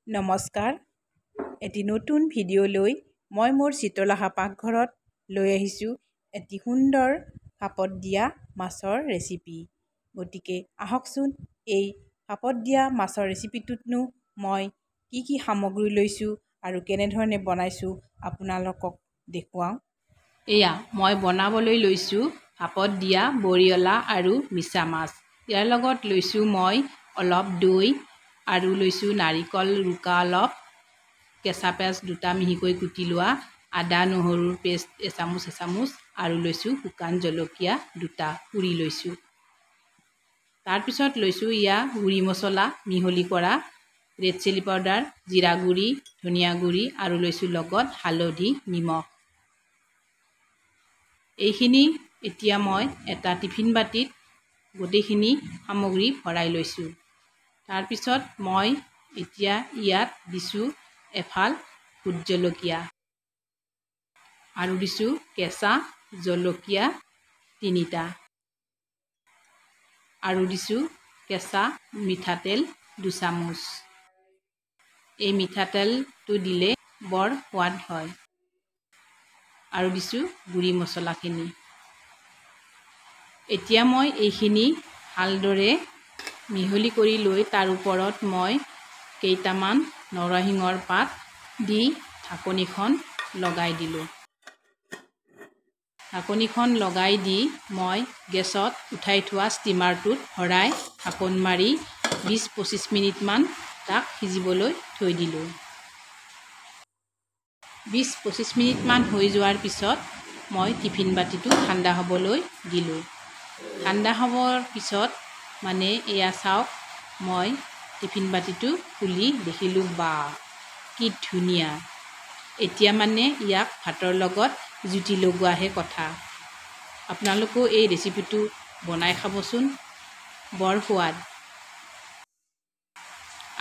নমস্কাৰ, এটি নতুন ভিডিঅ' লৈ মই মোৰ চিত্ৰলেখা পাকঘৰত লৈ আহিছোঁ এটি সুন্দৰ ভাপত দিয়া মাছৰ ৰেচিপি। গতিকে আহকচোন এই ভাপত দিয়া মাছৰ ৰেচিপিটোতনো মই কি সামগ্ৰী লৈছোঁ আৰু কেনেধৰণে বনাইছোঁ আপোনালোকক দেখুৱাওঁ। এয়া মই বনাবলৈ লৈছোঁ ভাপত দিয়া বৰিয়লা আৰু মিছা মাছ। ইয়াৰ লগত লৈছোঁ মই অলপ দৈ আৰু লৈছোঁ নাৰিকল ৰুকা অলপ, কেঁচা পিঁয়াজ দুটা মিহিকৈ কুটি লোৱা, আদা নহৰুৰ পেষ্ট এচামুচ আৰু লৈছোঁ শুকান জলকীয়া দুটা পুৰি লৈছোঁ। তাৰপিছত লৈছোঁ গুড়ি মছলা মিহলি কৰা, ৰেড চিলি পাউডাৰ, জিৰা গুড়ি, ধনিয়া গুড়ি আৰু লৈছোঁ লগত হালধি নিমখ। এইখিনি এতিয়া মই এটা টিফিন বাতিত গোটেইখিনি সামগ্ৰী ভৰাই লৈছোঁ। তাৰপিছত মই এতিয়া ইয়াত দিছোঁ এফাল ভোট জলকীয়া আৰু দিছোঁ কেঁচা জলকীয়া 3টা আৰু দিছোঁ কেঁচা মিঠাতেল 2 চামুচ। এই মিঠাতেলটো দিলে বৰ সোৱাদ হয়। আৰু দিছোঁ গুড়ি মছলাখিনি। এতিয়া মই এইখিনি ভালদৰে মিহলি কৰি লৈ তাৰ ওপৰত মই কেইটামান নৰসিংহৰ পাত দি ঢাকনিখন লগাই দিলোঁ। ঢাকনিখন লগাই দি মই গেছত উঠাই থোৱা ষ্টিমাৰটোত ভৰাই ঢাকন মাৰি 20-25 মিনিটমান তাক সিজিবলৈ থৈ দিলোঁ। 20-25 মিনিটমান হৈ যোৱাৰ পিছত মই টিফিন বাতিটো ঠাণ্ডা হ'বলৈ দিলোঁ। ঠাণ্ডা হ'বৰ পিছত মানে এয়া চাওক, মই টিফিন বাতিটো খুলি দেখিলোঁ, বা কি ধুনীয়া। এতিয়া মানে ইয়াক ভাতৰ লগত জুতি লগোৱাহে কথা। আপোনালোকেও এই ৰেচিপিটো বনাই খাবচোন, বৰ সোৱাদ।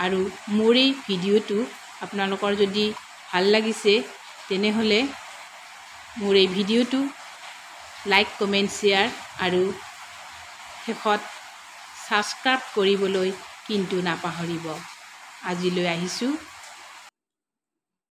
আৰু মোৰ এই ভিডিঅ'টো আপোনালোকৰ যদি ভাল লাগিছে তেনেহ'লে মোৰ এই ভিডিঅ'টো লাইক, কমেণ্ট, শ্বেয়াৰ আৰু শেষত ছাবস্ক্ৰাইব কৰিবলৈ কিন্তু নাপাহৰিব। আজিলৈ আহিছোঁ।